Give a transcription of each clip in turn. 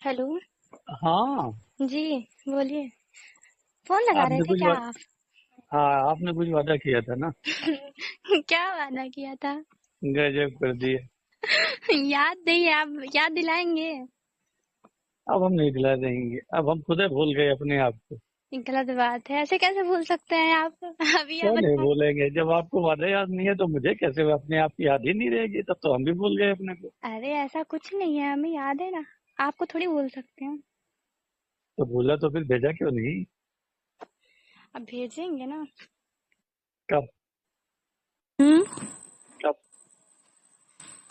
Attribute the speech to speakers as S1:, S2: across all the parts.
S1: Hello.
S2: हाँ।
S1: जी, बोलिए। Phone लगा रहे
S2: आपने
S1: थे
S2: कुछ
S1: क्या
S2: वा...
S1: आप?
S2: हाँ, आपने कुछ वादा किया था ना।
S1: क्या वादा किया था?
S2: गजब कर दिए।
S1: याद नहीं, आप याद दिलाएंगे?
S2: अब हम नहीं दिला देंगे, अब हम खुद ही भूल गए अपने आप को।
S1: ये गलत बात है, ऐसे कैसे भूल सकते हैं आप? अभी आप
S2: क्यों नहीं
S1: बता।
S2: भूलेंगे? जब आपको वादा याद नहीं है तो मुझे कैसे अपने आप की याद ही नहीं रहेगी? तब तो हम भी भूल गए अपने को।
S1: अरे ऐसा कुछ नहीं है, हमें याद है ना। आपको थोड़ी भूल सकते हैं।
S2: तो भूला तो फिर भेजा क्यों नहीं?
S1: अब भेजेंगे ना।
S2: कब?
S1: हम्म।
S2: कब?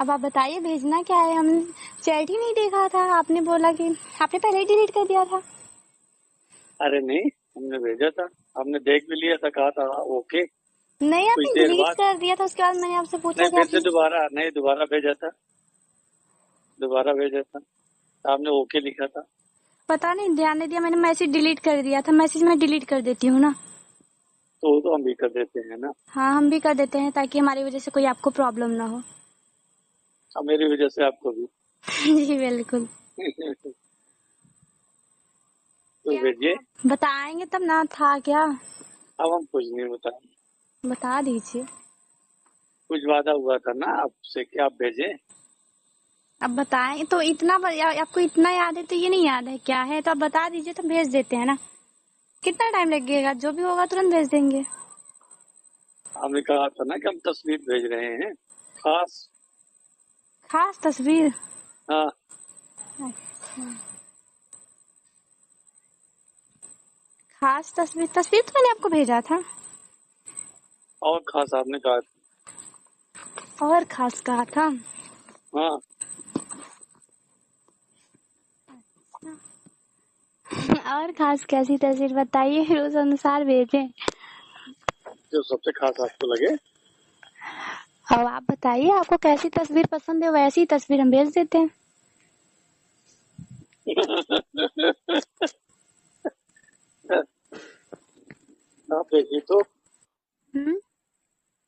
S1: अब आप बताइए भेजना क्या है। हम चैट ही नहीं देखा था, आपने बोला कि आपने पहले ही डिलीट कर दिया था।
S2: अरे नहीं, हमने भेजा था। हमने देख भी लिया था, कहा था ओके।
S1: नहीं,
S2: कुछ
S1: आपने
S2: देर
S1: डिलीट
S2: बाद
S1: कर दिया था, उसके बाद मैंने आपसे पूछा
S2: नहीं,
S1: कि
S2: फिर से
S1: आपने।
S2: दोबारा नहीं, दोबारा भेजा था। दोबारा भेजा था, आपने ओके लिखा था।
S1: पता नहीं, ध्यान नहीं दिया मैंने, मैसेज डिलीट कर दिया था। मैसेज मैं डिलीट कर देती हूँ ना।
S2: तो वो तो हम भी कर देते हैं ना।
S1: हाँ, हम भी कर देते हैं ताकि हमारी वजह से कोई आपको प्रॉब्लम ना हो।
S2: अब मेरी वजह से आपको भी।
S1: जी बिल्कुल।
S2: तो
S1: क्या
S2: भेजिए।
S1: था? बताएंगे तब ना, था क्या?
S2: अब हम कुछ नहीं बताएंगे।
S1: बता दीजिए।
S2: कुछ वादा हुआ था ना आपसे कि आप भेजें।
S1: अब बताएं तो इतना आपको इतना याद है तो ये नहीं याद है क्या है? तो आप बता दीजिए तो भेज देते हैं ना। कितना टाइम लगेगा? जो भी होगा तुरंत भेज देंगे।
S2: हमने कहा था ना कि हम तस्वीर भेज रहे हैं, खास।
S1: खास तस्वीर?
S2: हाँ।
S1: अच्छा। खास तस्वीर, तस्वीर तो मैंने आपको भेजा था।
S2: और खास आपने कहा
S1: और खास कहा था।
S2: था। हाँ।
S1: और खास कैसी तस्वीर बताइए, फिर उस अनुसार भेजें।
S2: जो सबसे खास आपको लगे।
S1: अब आप बताइए आपको कैसी तस्वीर पसंद है, वैसी तस्वीर हम भेज देते हैं।
S2: आप भेजिए तो।
S1: हम्म।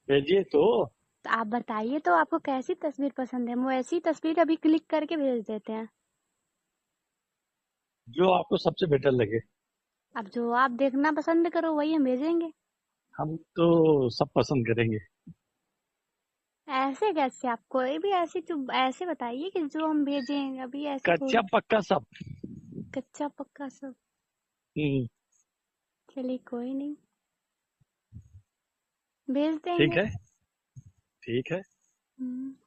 S2: भेजिए तो।
S1: तो आप बताइए तो आपको कैसी तस्वीर पसंद है, हम वैसी तस्वीर अभी क्लिक करके भेज देते हैं।
S2: जो आपको सबसे बेटर लगे।
S1: अब जो आप देखना पसंद करो वही हम भेजेंगे।
S2: हम तो सब पसंद करेंगे।
S1: ऐसे कैसे? आप कोई भी ऐसी तो ऐसे बताइए कि जो हम भेजें, अभी ऐसे
S2: कच्चा
S1: थोड़ी।
S2: पक्का सब।
S1: कच्चा पक्का सब?
S2: हम्म।
S1: चलिए कोई नहीं, भेज
S2: ठीक
S1: देंगे।
S2: है। ठीक है।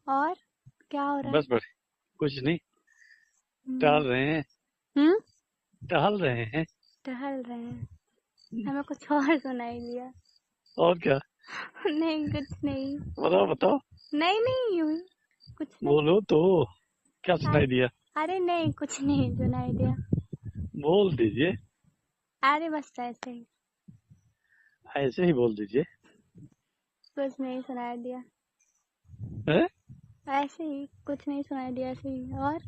S1: और क्या हो रहा है?
S2: बस बढ़िया। कुछ नहीं।
S1: हम्म।
S2: टहल रहे हैं।
S1: हम्म।
S2: टहल रहे हैं।
S1: टहल रहे हैं? हमें कुछ और सुनाई दिया।
S2: और क्या?
S1: नहीं कुछ नहीं।
S2: बताओ बताओ।
S1: नहीं नहीं यूं ही, कुछ नहीं।
S2: बोलो तो। क्या सुनाई दिया?
S1: अरे नहीं, कुछ नहीं सुनाई दिया।
S2: बोल दीजिए।
S1: अरे बस ऐसे ही।
S2: ऐसे ही बोल दीजिए।
S1: कुछ नहीं सुनाई दिया।
S2: है?
S1: ऐसे ही कुछ नहीं सुनाई दिया, ऐसे ही। और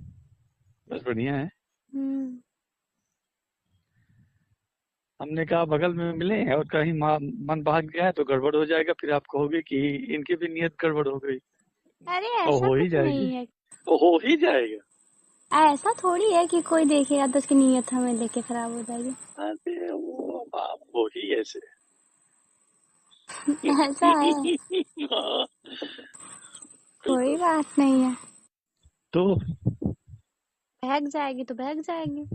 S2: बस बढ़िया है।
S1: हम्म।
S2: हमने कहा बगल में मिले और कहीं मन भाग गया है तो गड़बड़ हो जाएगा, फिर आप कहोगे कि इनकी भी नीयत गड़बड़ हो गई।
S1: अरे
S2: और
S1: ऐसा
S2: हो ही
S1: कुछ
S2: जाएगी।
S1: नहीं है।
S2: तो हो ही जाएगा।
S1: ऐसा थोड़ी है कि कोई देखेगा तो उसकी नीयत हमें लेके खराब हो जाएगी।
S2: अरे वो बाप, हो ही ऐसे।
S1: ऐसा है? कोई बात नहीं है।
S2: तो
S1: बहक जाएगी तो बहक जाएगी।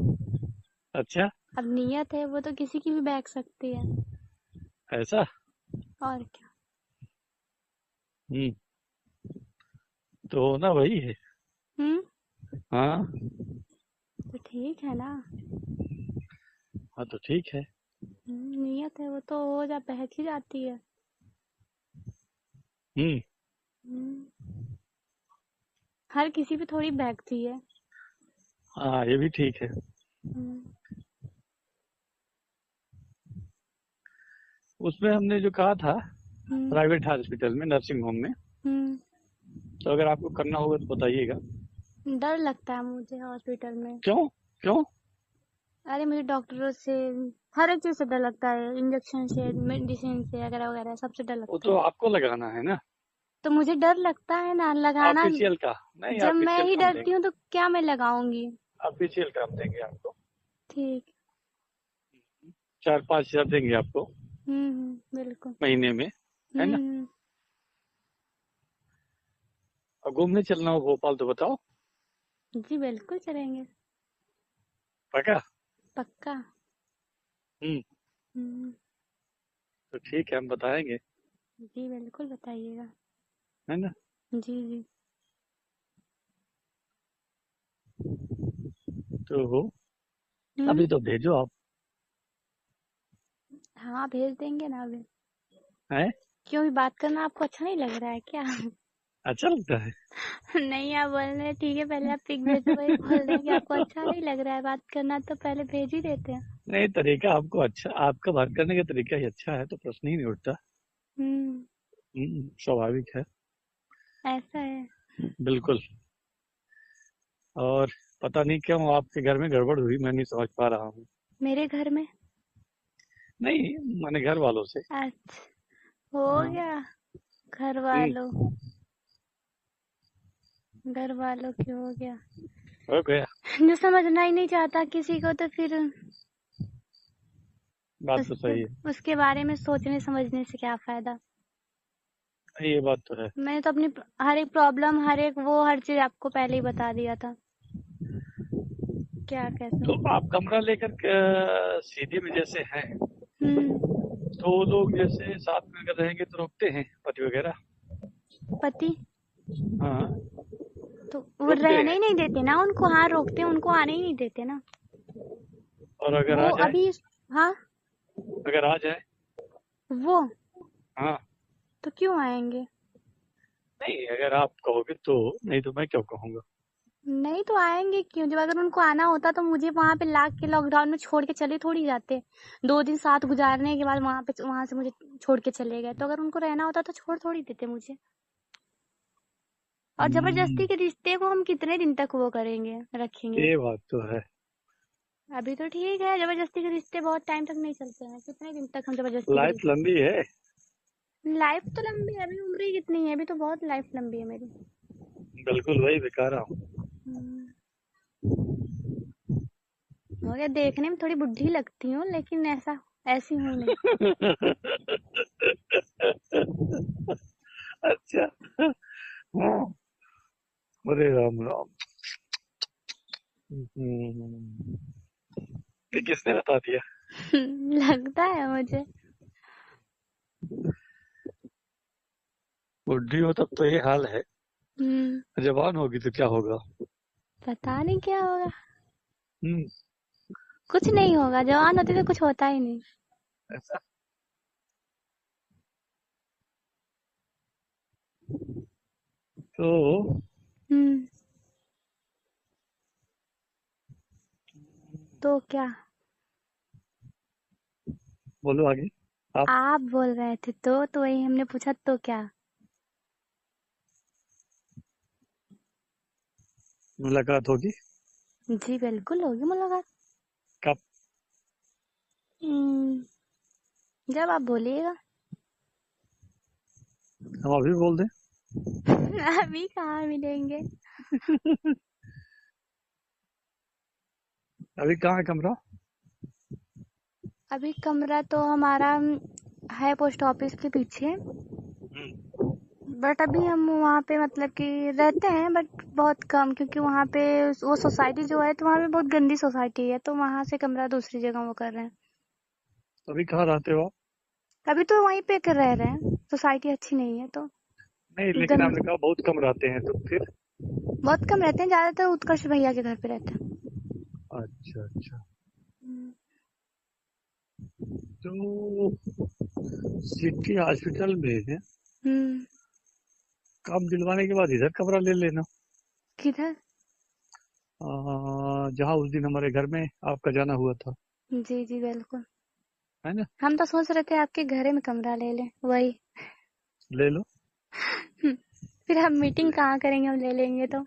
S2: अच्छा।
S1: अब नीयत है वो तो किसी की भी बहक सकती है।
S2: ऐसा।
S1: और क्या।
S2: हम्म। तो होना वही है।
S1: हम्म।
S2: हाँ।
S1: तो ठीक है ना।
S2: हाँ तो ठीक है।
S1: नियत है वो तो हो जा बहक ही जाती है।
S2: हम्म।
S1: हम्म, हर किसी पे थोड़ी बहकती है।
S2: हाँ ये भी ठीक है।
S1: हम्म।
S2: उसमें हमने जो कहा था,
S1: हम्म।
S2: प्राइवेट हॉस्पिटल में, नर्सिंग होम में,
S1: हम्म।
S2: तो अगर आपको करना होगा तो बताइएगा।
S1: डर लगता है मुझे हॉस्पिटल में।
S2: क्यों? क्यों?
S1: अरे मुझे डॉक्टरों से, हर एक चीज से डर लगता है, इंजेक्शन से, मेडिसिन से, वगैरह वगैरह सबसे डर
S2: वो
S1: लगता
S2: तो
S1: है।
S2: आपको लगाना है ना।
S1: तो मुझे डर लगता है ना लगाना।
S2: ऑफिशियल का नहीं,
S1: जब मैं
S2: ऑफिशियल
S1: ही
S2: का हम
S1: डरती
S2: देंगे।
S1: हूँ तो क्या मैं लगाऊंगी?
S2: ऑफिशियल काम देंगे आपको।
S1: ठीक।
S2: 4-5 हजार देंगे आपको
S1: बिल्कुल।
S2: महीने में, है ना।
S1: हम्म।
S2: और घूमने चलना हो भोपाल तो बताओ।
S1: जी बिल्कुल चलेंगे।
S2: पक्का।
S1: पक्का।
S2: हम्म।
S1: हम्म।
S2: तो ठीक है, हम बताएंगे,
S1: जी बिल्कुल बताइएगा।
S2: है ना।
S1: जी जी।
S2: तो
S1: हम्म।
S2: अभी तो भेजो आप।
S1: हाँ भेज देंगे ना अभी।
S2: है।
S1: क्यों, भी बात करना आपको अच्छा नहीं लग रहा है क्या?
S2: अच्छा लगता है।
S1: नहीं, आप बोल रहे हैं ठीक है, पहले आप पिक भेजो, वही बोल रहे हैं कि आपको अच्छा नहीं लग रहा है बात करना, तो पहले भेज ही देते हैं।
S2: नहीं, तरीका आपको अच्छा, आपका बात करने का तरीका ही अच्छा है, तो प्रश्न ही नहीं उठता।
S1: हम्म।
S2: स्वाभाविक है।
S1: ऐसा है।
S2: बिल्कुल। और पता नहीं क्यों आपके घर में गड़बड़ हुई, मैं नहीं समझ पा रहा हूँ।
S1: मेरे घर में?
S2: नहीं, मैंने घर वालों से।
S1: अच्छा, हो
S2: हाँ।
S1: गया। घर
S2: हम्म,
S1: वालों घर वालों की हो गया।
S2: हो गया।
S1: जो समझना ही नहीं चाहता किसी को, तो फिर
S2: बात तो
S1: उसके
S2: सही है।
S1: उसके बारे में सोचने समझने से क्या फायदा।
S2: ये बात तो है।
S1: मैंने तो अपनी हर एक प्रॉब्लम, हर चीज आपको पहले ही बता दिया था, क्या कैसे।
S2: तो आप कमरा लेकर सीधी में जैसे हैं,
S1: हम्म।
S2: तो वो लोग जैसे साथ में अगर रहेंगे तो रोकते हैं पति वगैरह।
S1: पति?
S2: हाँ,
S1: तो वो
S2: रोकते
S1: रहने
S2: हैं।
S1: ही नहीं देते ना उनको, हाँ रोकते हैं, उनको आने ही नहीं देते ना।
S2: और अगर
S1: वो
S2: आ जाए,
S1: अभी, हाँ,
S2: अगर आ जाए।
S1: वो
S2: हाँ।
S1: तो क्यों आएंगे?
S2: नहीं, अगर आप कहोगे तो, नहीं तो मैं क्यों कहूँगा।
S1: नहीं तो आएंगे क्यों, जब अगर उनको आना होता तो मुझे वहां पे लाके के लॉकडाउन में छोड़ के चले थोड़ी जाते। 2 दिन साथ गुजारने के बाद वहां से मुझे छोड़ के चले गए, तो अगर उनको रहना होता तो छोड़ थोड़ी देते मुझे। और
S2: हम्म,
S1: जबरदस्ती के रिश्ते को हम कितने दिन तक वो करेंगे, रखेंगे।
S2: ये बात तो है।
S1: अभी तो ठीक है, जबरदस्ती के रिश्ते बहुत टाइम तक नहीं चलते हैं, कितने दिन तक हम जबरदस्ती के
S2: लाइफ
S1: रिश्ते।
S2: लंबी है।
S1: लाइफ तो लंबी है, अभी उम्र ही कितनी है, अभी तो बहुत लाइफ लंबी है मेरी।
S2: बिल्कुल वही बता रहा हूँ।
S1: हम्म। हो गया, देखने में थोड़ी बुढ़ी लगती हूँ, लेकिन ऐसी हूँ नहीं।
S2: अच्छा। हाँ, अरे राम राम। ये किसने बता दिया।
S1: लगता है मुझे।
S2: बुढ़ी हो तब तो ये हाल है,
S1: हम्म।
S2: जवान होगी तो क्या होगा।
S1: पता नहीं क्या होगा।
S2: हम्म।
S1: कुछ नहीं होगा, जवान होती तो कुछ होता ही नहीं।
S2: ऐसा। तो
S1: हम्म। तो क्या?
S2: बोलो आगे। आप।
S1: आप बोल रहे थे तो वही हमने पूछा, तो क्या?
S2: मुलाकात होगी।
S1: जी बिल्कुल होगी मुलाकात।
S2: कब।
S1: हम्म, जब आप बोलिएगा।
S2: हम अभी बोल दें।
S1: अभी कहाँ मिलेंगे।
S2: अभी कहाँ है कमरा।
S1: अभी कमरा तो हमारा है पोस्ट ऑफिस के पीछे। बट अभी हम वहाँ पे मतलब कि रहते हैं, बट बहुत कम, क्योंकि वहाँ पे वो सोसाइटी जो है, तो वहाँ पे बहुत गंदी सोसाइटी है, तो वहाँ से कमरा दूसरी जगह वो कर रहे हैं।
S2: अभी कहाँ रहते हो आप।
S1: अभी तो वहीं पे कर रह रहे हैं, सोसाइटी अच्छी नहीं है तो।
S2: नहीं, लेकिन
S1: गंद
S2: आपने कहा बहुत कम रहते हैं, तो फिर।
S1: बहुत कम रहते हैं, ज्यादातर उत्कर्ष भैया के घर पे रहते हैं।
S2: अच्छा अच्छा।
S1: हम्म।
S2: तो सिटी हॉस्पिटल में है,
S1: हम्म।
S2: काम दिलवाने के बाद इधर कमरा ले लेना।
S1: किधर?
S2: जहाँ उस दिन हमारे घर में आपका जाना हुआ था,
S1: जी जी बिल्कुल।
S2: है ना।
S1: हम तो सोच रहे थे आपके घर में कमरा ले लें, वही।
S2: ले लो।
S1: फिर हम मीटिंग कहाँ करेंगे, हम ले लेंगे तो।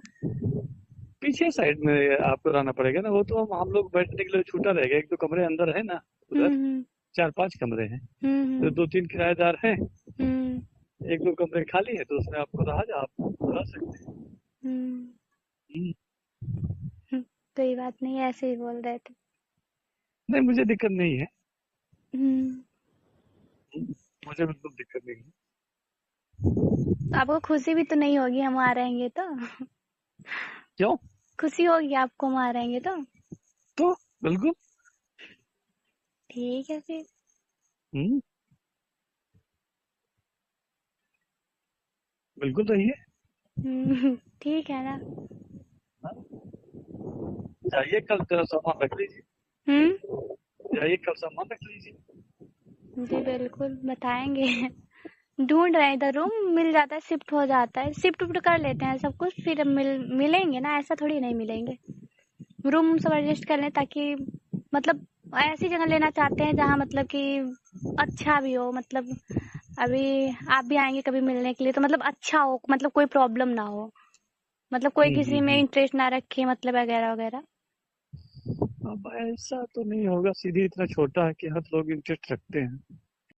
S2: पीछे साइड में आपको रहना पड़ेगा ना, वो तो हम लोग बैठने के लिए छूटा रहेगा, एक दो कमरे अंदर है ना उधर।
S1: हम्म।
S2: 4-5 कमरे हैं, तो
S1: हम्म।
S2: 2-3 किराएदार हैं।
S1: हम्म।
S2: एक दो कमरे खाली है, तो उसमें आपको रह सकते हैं।
S1: हम्म।
S2: हम्म,
S1: हम्म। कोई बात नहीं, ऐसे ही बोल रहे थे।
S2: नहीं, मुझे दिक्कत नहीं है।
S1: हम्म।
S2: मुझे बिल्कुल दिक्कत नहीं है।
S1: आपको खुशी भी तो नहीं होगी हम वहाँ रहेंगे तो?
S2: क्यों?
S1: खुशी होगी आपको हम वहाँ रहेंगे तो?
S2: तो बिल्कुल।
S1: ठीक है फिर।
S2: हम्म, बिल्कुल रही है।
S1: ठीक है ना।
S2: जाइए कल तेरा सामान रख लीजिए।
S1: हम्म।
S2: जाइए कल सामान रख लीजिए।
S1: जी बिल्कुल बताएंगे। ढूंढ रहे हैं इधर, रूम मिल जाता है, शिफ्ट हो जाता है, शिफ्ट उफ्ट कर लेते हैं सब कुछ, फिर मिलेंगे ना, ऐसा थोड़ी नहीं मिलेंगे। रूम सब एडजस्ट कर लें, ताकि मतलब ऐसी जगह लेना चाहते हैं जहाँ मतलब कि अच्छा भी हो, मतलब अभी आप भी आएंगे कभी मिलने के लिए तो मतलब अच्छा हो, मतलब कोई प्रॉब्लम ना हो, मतलब कोई किसी में
S2: हम्म।
S1: इंटरेस्ट ना रखे, मतलब वगैरह वगैरह।
S2: अब ऐसा तो नहीं होगा, सीधी इतना छोटा है कि हर लोग इंटरेस्ट रखते हैं।